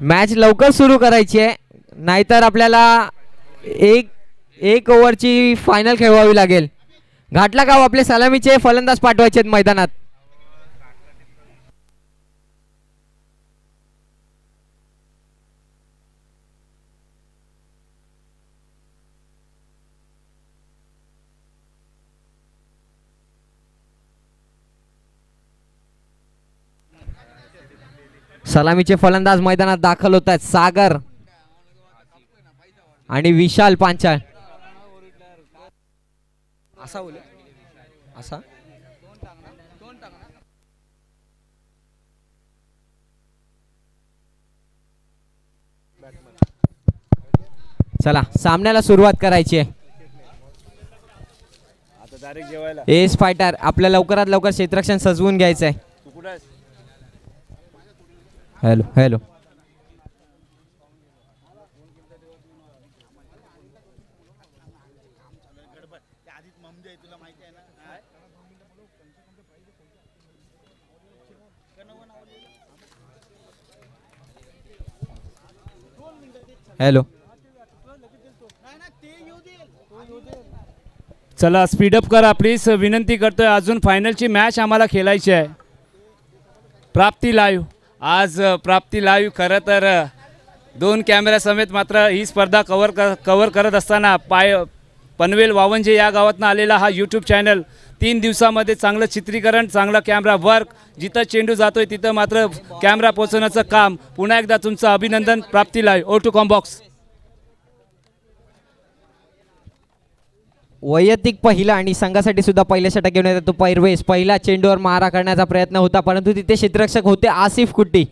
Match लवकर सुरू करायची आहे, नाहीतर आपल्याला एक ओव्हरची फायनल खेळवावी लागेल. घाटला गाव आपले सलामीचे फलंदाज पाठवायचे आहेत मैदानात. सलामीचे फलंदाज मैदानात दाखल होत आहेत. सागर आणि विशाल पांचाळ. असा बोल असा चला सामन्याला सुरुवात करायची आहे. एस फायटर आपल्या लवकरात लवकर क्षेत्ररक्षण सजवून घ्यायचं आहे. Hello hello hello. चला स्पीडअप करा प्लीज, विनंती करतोय. अजून फायनलची मॅच आम्हाला खेळायची आहे. प्राप्ती लाईव्ह आज प्राप्ती लाईव्ह खरं तर 2 कॅमेरा समेत मात्र ही स्पर्धा कव्हर करत असताना पनवेल वावंजे या गावातनं आलेला हा यूट्यूब चॅनल 3 दिवसामध्ये चांगलं चित्रीकरण, चांगला कॅमेरा वर्क, जिथं चेंडू जातोय तिथं मात्र कॅमेरा पोहोचवण्याचं काम. पुन्हा एकदा तुमचं अभिनंदन प्राप्ती लाईव्ह. O to combox. वैयक्तिक पहिला आणि संघासाठी सुद्धा पहिल्या षटक घेऊन येतो पैरवेस. पहिला चेंडूवर मारा करण्याचा प्रयत्न होता, परंतु तिथे क्षेत्ररक्षक होते आसिफ कुट्टी.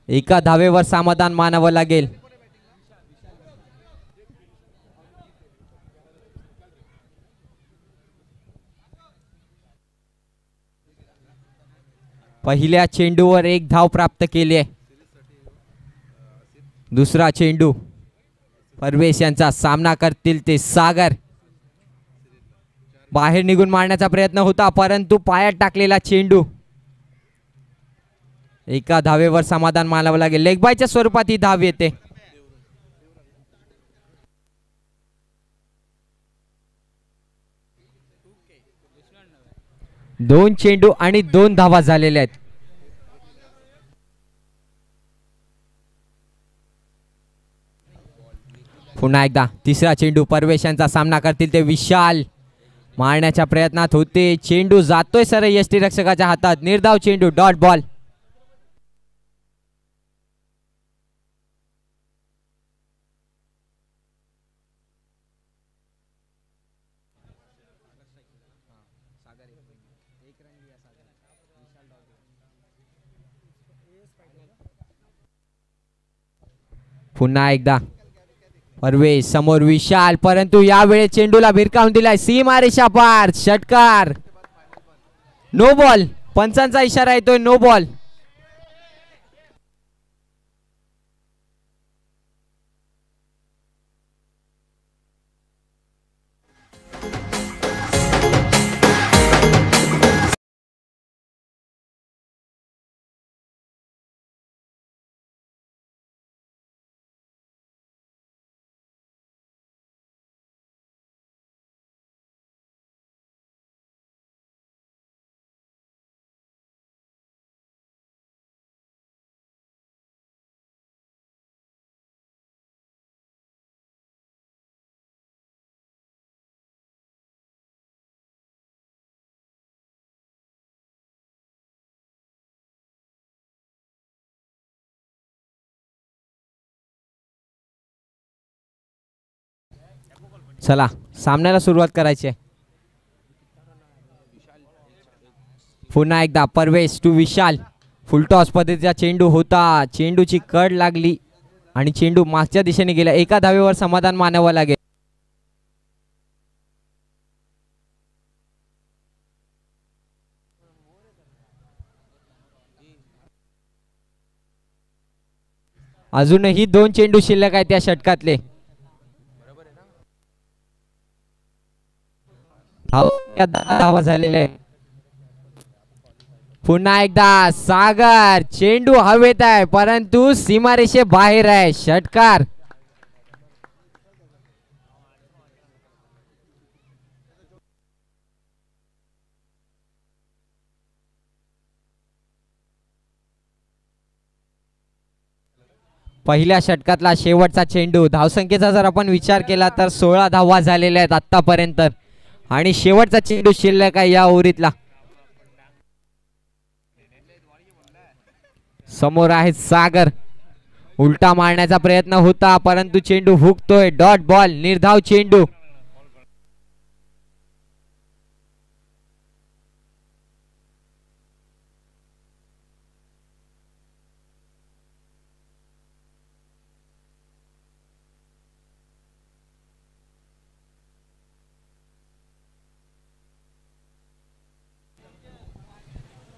एका धावेवर समाधान मानावं लागेल. पहिल्या चेंडूवर 1 धाव प्राप्त केली आहे. दुसरा चेंडू परवेश यांचा सामना करतील ते सागर. बाहेर निघून मारण्याचा प्रयत्न होता, परंतु पायात टाकलेला चेंडू. एका धावेवर समाधान मानावं लागेल. लेगबायच्या स्वरूपात ही धाव येते. दोन चेंडू आणि 2 धावा झालेल्या आहेत. पुन्हा एकदा तिसरा चेंडू परवेश यांचा सामना करतील ते विशाल. मारण्याच्या प्रयत्नात होते, चेंडू जातोय सरळ यष्टीरक्षकाच्या हातात. निर्धाव चेंडू, डॉट बॉल. पुन्हा एकदा परवेश समोर विशाल, परंतु यावेळी चेंडूला भिरकावून दिलाय सीमा रेषा पार. षटकार, नो बॉल. पंचांचा इशारा येतोय, नो बॉल. चला सामन्याला सुरुवात करायची आहे. पुन्हा एकदा परवेश टू विशाल. फुलटॉस पद्धतीचा चेंडू होता, चेंडूची कड लागली आणि चेंडू मागच्या दिशेने गेला. एका धावेवर समाधान मानावं लागेल. अजूनही 2 चेंडू शिल्लक आहेत त्या षटकातले. धावा झालेले आहे. पुन्हा एकदा सागर, चेंडू हवेत आहे परंतु सीमारेषे बाहेर आहे. षटकार. पहिल्या षटकातला शेवटचा चेंडू. धावसंख्येचा जर आपण विचार केला तर 16 धावा झालेल्या आहेत आतापर्यंत आणि शेवटचा चेंडू शिल्लक आहे या ओव्हरीतला. समोर आहे सागर. उलटा मारण्याचा प्रयत्न होता परंतु चेंडू हुकतोय. डॉट बॉल, निर्धाव चेंडू.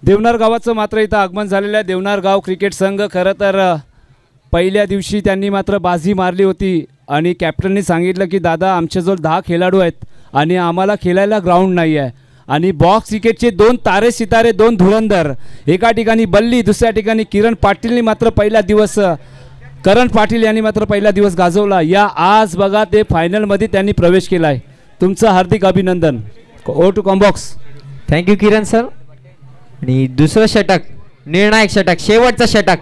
देवनार गावाचं मात्र इथं आगमन झालेलं आहे. देवनार गाव क्रिकेट संघ खरं तर पहिल्या दिवशी त्यांनी मात्र बाजी मारली होती आणि कॅप्टननी सांगितलं की दादा आमच्याजवळ 10 खेळाडू आहेत आणि आम्हाला खेळायला ग्राउंड नाही आहे आणि बॉक्स क्रिकेटचे 2 तारे सितारे, 2 धुरंधर, एका ठिकाणी बल्ली, दुसऱ्या ठिकाणी किरण पाटीलनी मात्र पहिला दिवस, करण पाटील यांनी मात्र पहिला दिवस गाजवला. या आज बघा ते फायनलमध्ये त्यांनी प्रवेश केला आहे. तुमचं हार्दिक अभिनंदन. ओ to combox. Thank you Kiran sir. आणि दुसरं षटक, निर्णायक षटक, शेवटचं षटक.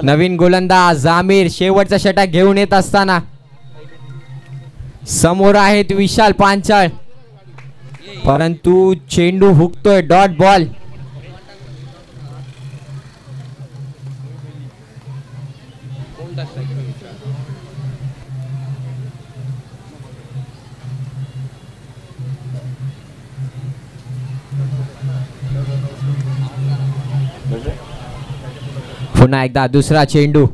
नवीन गोलंदाज आमिर शेवटचं षटक घेऊन येत असताना समोर आहेत विशाल पांचाळ परंतु चेंडू हुकतोय. Dot ball. पुन्हा एकदा दुसरा चेंडू.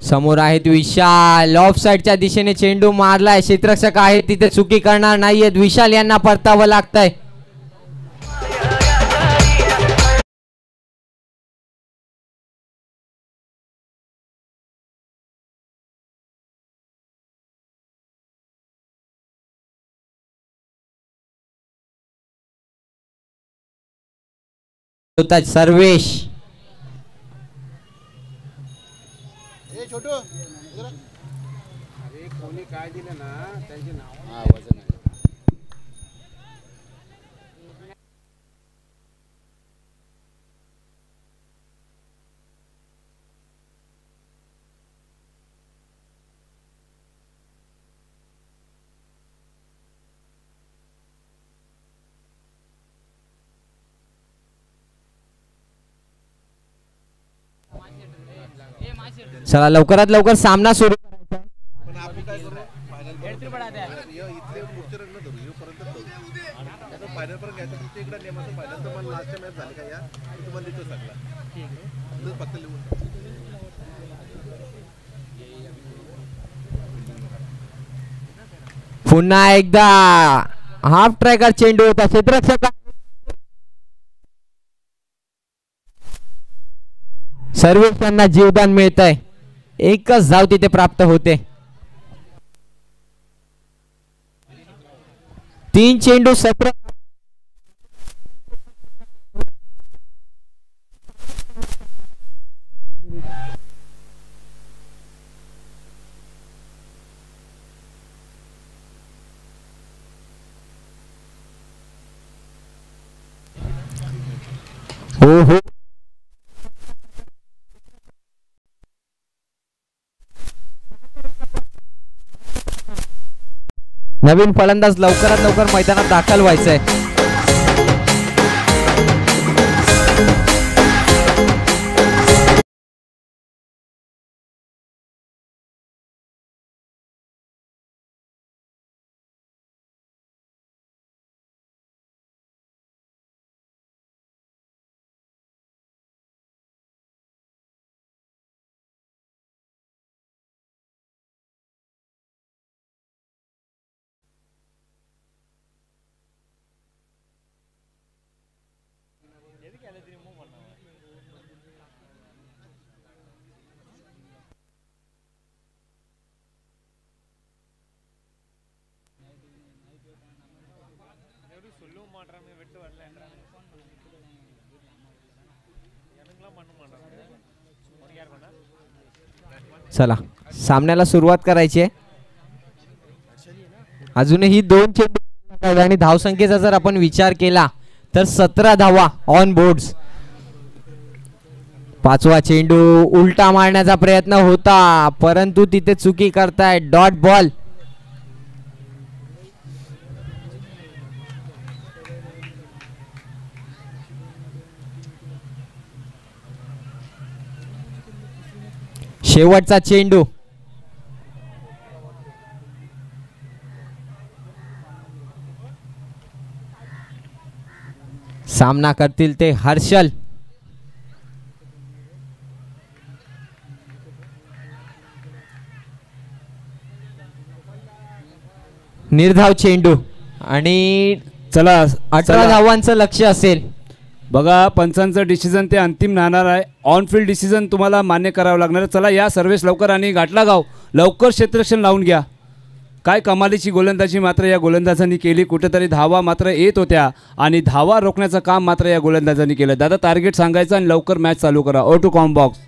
समोर आहेत विशाल. ऑफ साइडच्या दिशेने चेंडू मारलाय. क्षेत्ररक्षक आहे तिथे चुकी करणार नाहीयेत. विशाल यांना परतावं लागतंय. सर्वेश. काय दिलं ना त्यांचे नाव वजन आहे. चला लवकरात लवकर सामना सुरू करायचा. पण आपण काय करू फायनल इथले पुढचे रंग धरू येऊ पर्यंत धरू. फायनल पर्यंत घ्यायचं. तुमच्या इकडे नेमाचं फायनल तर मला लास्टच्या मॅच झाली का या तुम्हाला देतो सगळा फक्त लिहून. पुन्हा एकदा हाफ ट्रॅकर चेंडू होता. क्षेत्ररक्षक सर्वेश यांना जीवदान मिळत आहे. एकच धाव तिथे प्राप्त होते. 3 चेंडू 17. हो हो. नवीन फलंदाज लवकरात लवकर मैदानात दाखल व्हायचंय. चला सामन्याला सुरुवात करायची आहे. अजूनही 2 चेंडू आणि धावसंख्येचा जर आपण विचार केला तर 17 धावा ऑन बोर्ड्स. 5वा चेंडू उलटा मारण्याचा प्रयत्न होता परंतु तिथे चुकी करताय. Dot ball. शेवटचा चेंडू. सामना करतील ते हर्षल. निर्धाव चेंडू आणि चला 18 धावांचं लक्ष असेल. बघा पंचांचं डिसिजन ते अंतिम राहणार आहे. ऑन फील्ड डिसिजन तुम्हाला मान्य करावं लागणार आहे. चला या सर्वेस लवकर आणि घाटला गाव लवकर क्षेत्ररक्षण लावून घ्या. काय कमालीची गोलंदाजी मात्र या गोलंदाजांनी केली. कुठेतरी धावा मात्र येत होत्या आणि धावा रोखण्याचं काम मात्र या गोलंदाजांनी केलं. दादा टार्गेट सांगायचं आणि लवकर मॅच चालू करा. ओ टू कॉम बॉक्स.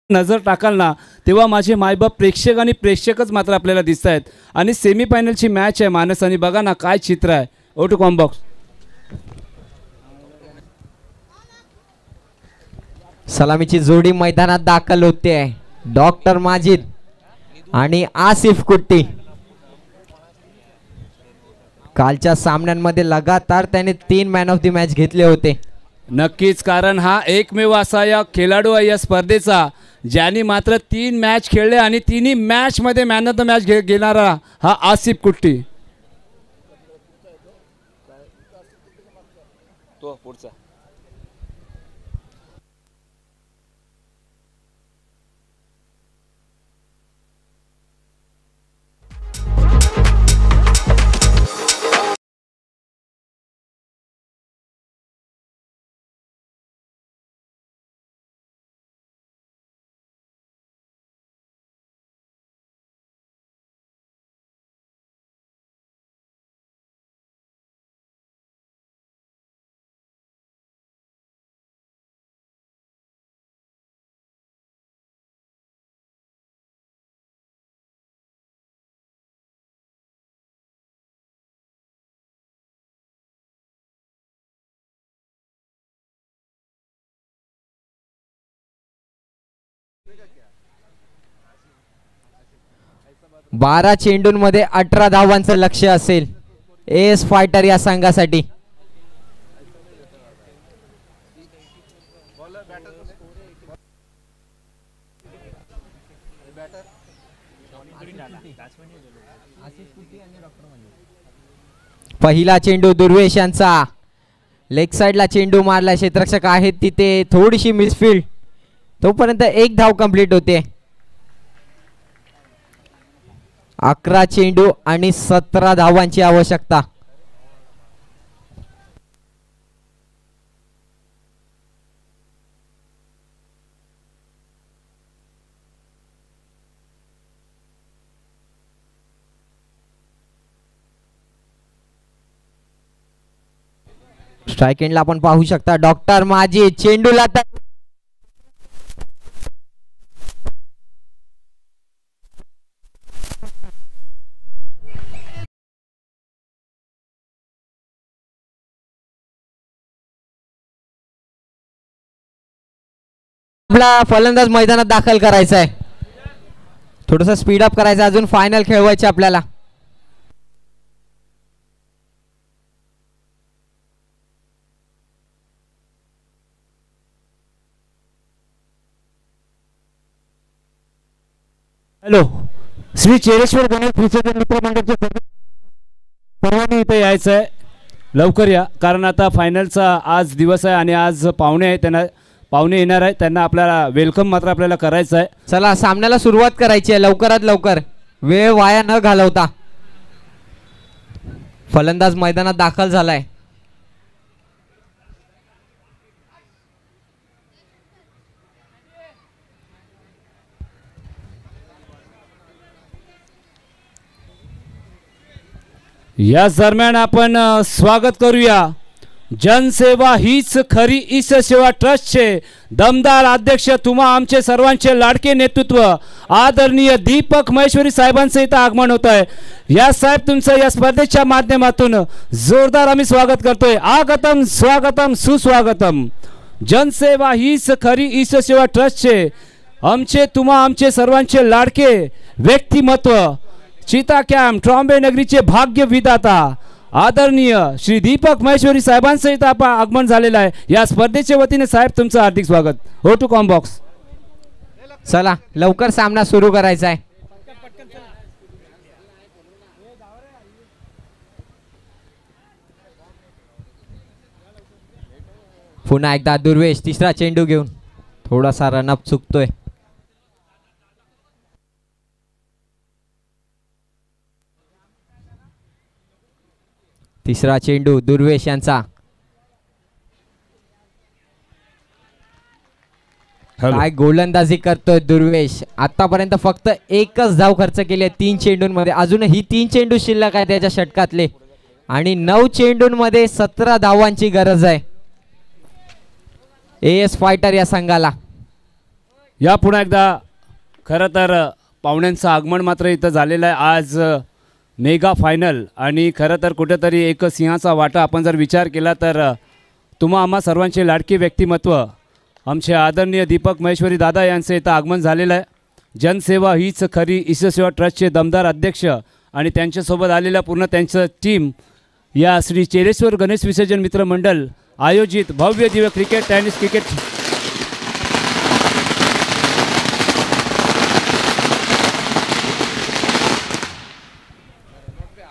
नजर टाकाल ना तेव्हा माझे मायबाप प्रेक्षक आणि प्रेक्षकच मात्र आपल्याला दिसत आहेत. आणि सेमीफायनलची मॅच आहे मानस आणि बघा ना काय चित्र आहे. ओ टू कॉम बॉक्स. सलामीची जोडी मैदानात दाखल होते. डॉक्टर माजिद आणि आसिफ कुट्टी. कालच्या सामन्यांमध्ये लगातार त्याने 3 मॅन ऑफ द मॅच घेतले होते. नक्कीच कारण हा एकमेव असा या खेळाडू आहे या स्पर्धेचा ज्यांनी मात्र 3 मॅच खेळले आणि तिन्ही मॅच मध्ये मॅन ऑफ द मॅच घेणारा हा आसिफ कुट्टी. तो पुढचा 12 चेंडूंमध्ये 18 धावांचं लक्ष्य असेल एस फायटर या संघासाठी. पहिला चेंडू दुर्वेश यांचा. लेग साइडला चेंडू मारला. क्षेत्ररक्षक आहेत तिथे. थोडीशी मिसफील्ड. तोपर्यंत 1 धाव कंप्लीट होते. 11 चेंडू आणि 17 धावांची आवश्यकता. स्ट्राइक एंडला आपण पाहू शकता डॉक्टर माजी. चेंडूला आपला फलंदाज मैदानात दाखल करायचा आहे. थोडंसं स्पीड अप करायचं. अजून फायनल खेळवायचे आपल्याला. हॅलो, श्री चेरेश्वर गणेश विसर्जन मित्र मंडळाचे सर्वांनी इथे यायचं आहे, लवकर या, कारण आता फायनलचा आज दिवस आहे आणि आज पाहुणे आहे, त्यांना पाहुणे येणार आहे, त्यांना आपल्याला वेलकम मात्र आपल्याला करायचं आहे. चला सामन्याला सुरुवात करायची आहे लवकरात लवकर, वेळ वाया न घालवता. फलंदाज मैदानात दाखल झालाय. या दरम्यान आपण स्वागत करूया जनसेवा हीच खरी ईश सेवा ट्रस्टचे दमदार अध्यक्ष, तुम्हा आमचे सर्वांचे लाडके नेतृत्व आदरणीय दीपक महेश्वरी साहेबांचं इथं आगमन होत आहे. या साहेब तुमचं या स्पर्धेच्या माध्यमातून जोरदार आम्ही स्वागत करतोय. आगतम स्वागतम सुस्वागतम. जनसेवा हीच खरी ईश सेवा ट्रस्टचे तुम्हा आमचे सर्वांचे लाडके व्यक्तिमत्व, चिता कॅम्प ट्रॉम्बे नगरीचे भाग्य विधाता आदरणीय श्री दीपक महेश्वरी साहेबांचं इथं आपण आगमन झालेलं आहे. या स्पर्धेच्या वतीने साहेब तुमचं हार्दिक स्वागत. हो टू कॉम्बॉक्स. चला लवकर सामना सुरू करायचा आहे. पुन्हा एकदा दुर्वेश तिसरा चेंडू घेऊन थोडासा रनअप चुकतोय. तिसरा चेंडू दुर्वेश यांचा. काय गोलंदाजी करतोय दुर्वेश. आतापर्यंत फक्त एकच धाव खर्च केली 3 चेंडूंमध्ये. अजूनही 3 चेंडू शिल्लक आहे त्याच्या षटकातले आणि 9 चेंडूंमध्ये 17 धावांची गरज आहे एएस फायटर या संघाला. या पुन्हा एकदा खरं तर पाहुण्यांचं आगमन मात्र इथं झालेलं आहे. आज मेगा फायनल आणि खरं तर कुठेतरी एक सिंहाचा वाटा आपण जर विचार केला तर तुम्हा आम्हा सर्वांचे लाडके व्यक्तिमत्व आमचे आदरणीय दीपक महेश्वरी दादा यांचं इथं आगमन झालेलं आहे. जनसेवा हीच खरी ईशसेवा ट्रस्टचे दमदार अध्यक्ष आणि त्यांच्यासोबत आलेल्या पूर्ण त्यांचं टीम या श्री चेरेश्वर गणेश विसर्जन मित्र मंडळ आयोजित भव्य दिव्य cricket tennis cricket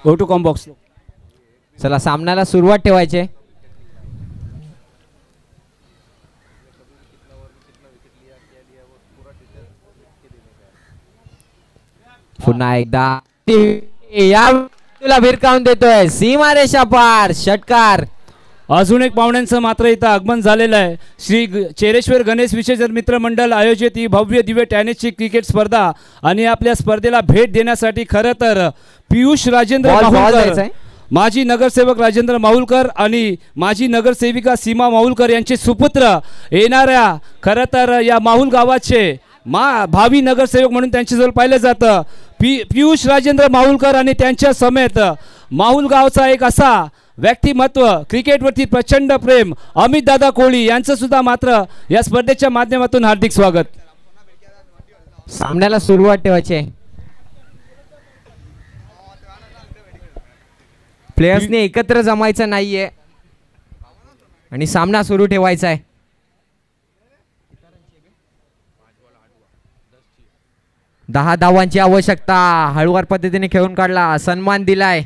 go to combox. चला सामन्याला सुरुवात ठेवायची. पुन्हा एकदा या तुला भिरकावून देतोय सीमारेषा पार षटकार. अजून एक पाहुण्यांचं मात्र इथं आगमन झालेलं आहे. श्री चेरेश्वर गणेश विसर्जन मित्र मंडळ आयोजित ही भव्य दिव्य टेनिसची क्रिकेट स्पर्धा आणि आपल्या स्पर्धेला भेट देण्यासाठी खरं तर पियुष राजेंद्र माहुलकर, माजी नगरसेवक राजेंद्र माहुलकर आणि माजी नगरसेविका सीमा माहुलकर यांचे सुपुत्र येणाऱ्या खरं तर या माहुल गावाचे भावी नगरसेवक म्हणून त्यांच्याजवळ पाहिलं जातं पियुष राजेंद्र माहुलकर आणि त्यांच्या समेत माहुल गावचा एक असा व्यक्तिमत्व, क्रिकेटवरती प्रचंड प्रेम अमित दादा कोळी यांचं सुद्धा मात्र या स्पर्धेच्या माध्यमातून हार्दिक स्वागत. सामन्याला सुरुवात ठेवायची. प्लेयर्सने एकत्र जमायचं नाहीये आणि सामना सुरू ठेवायचा आहे. दहा धावांची आवश्यकता. हळूवार पद्धतीने खेळून काढला, सन्मान दिलाय.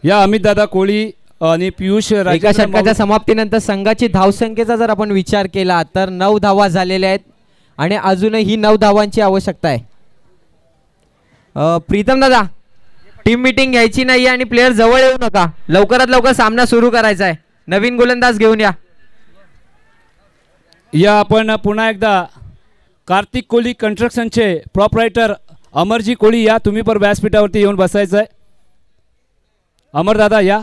या अमित दादा कोळी आणि पियुष एका षटकाच्या समाप्तीनंतर संघाची धावसंख्येचा जर आपण विचार केला तर 9 धावा झालेल्या आहेत आणि अजूनही 9 धावांची आवश्यकता आहे. प्रीतम दादा, टीम मीटिंग घ्यायची नाही आणि प्लेयर जवळ येऊ नका. लवकरात लवकर सामना सुरू करायचा आहे. नवीन गोलंदाज घेऊन या. या आपण पुन्हा एकदा कार्तिक कोळी कन्स्ट्रक्शनचे प्रॉपरायटर अमरजी कोळी या तुम्ही पण व्यासपीठावरती येऊन बसायचं आहे. अमर दादा या.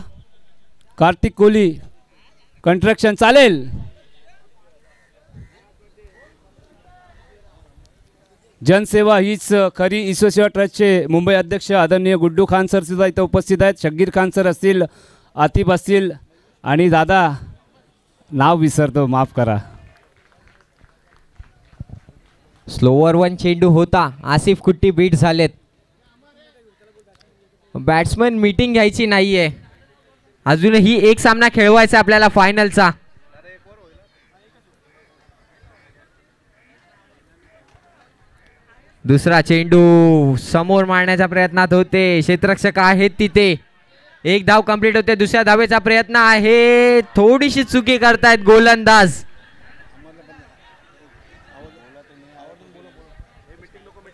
कार्तिक कोळी कन्स्ट्रक्शन चालेल. जनसेवा हीच खरी ईश्वरसेवा ट्रस्टचे मुंबई अध्यक्ष आदरणीय गुड्डू खान सर सुद्धा इथं उपस्थित आहेत. शग्गीर खान सर असतील, आतिफ असतील आणि दादा नाव विसरतो, माफ करा. स्लोवर 1 चेंडू होता. आसिफ कुट्टी बीट झालेत. बॅट्समन मीटिंग घ्यायची नाहीये. अजूनही एक सामना खेळवायचा आपल्याला फायनलचा. दुसरा चेंडू समोर मारण्याच्या प्रयत्नात होते, क्षेत्ररक्षक आहेत तिथे. एक धाव कंप्लीट होते. दुसऱ्या धावेचा प्रयत्न आहे, थोडीशी चुकी करतायत गोलंदाज.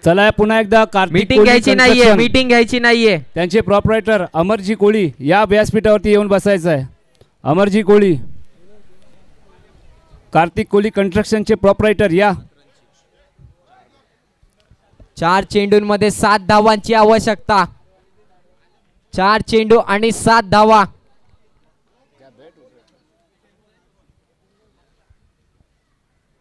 चला पुन्हा एकदा कार्तिक मीटिंग कोहली घ्यायची नाहीये, construction. मीटिंग घ्यायची नाहीये. त्यांचे प्रॉपरायटर अमरजी कोळी या व्यासपीठावरती येऊन बसायचं आहे. अमरजी कोळी, कार्तिक कोहली कन्स्ट्रक्शनचे प्रॉपरायटर या. 4 चेंडूंमध्ये 7 धावांची आवश्यकता. 4 चेंडू आणि 7 धावा.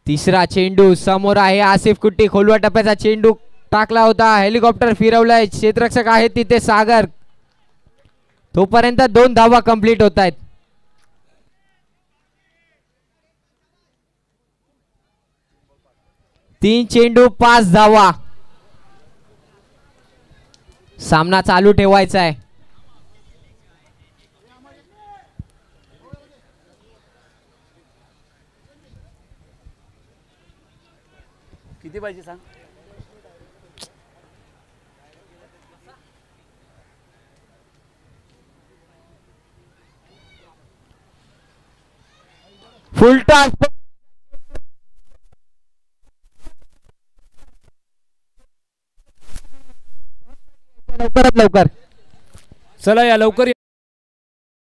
तिसरा चेंडू समोर आहे. आसिफ कुट्टी खोलवा टप्प्याचा चेंडू टाकला होता, हेलिकॉप्टर फिरवलाय. क्षेत्ररक्षक आहेत तिथे सागर. तोपर्यंत 2 धावा कंप्लीट होत आहेत. तीन चेंडू 5 धावा. सामना चालू ठेवायचा आहे. किती पाहिजे सांग. Full toss. लवकरात लवकर चला या लवकर.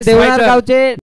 देवळार गावचे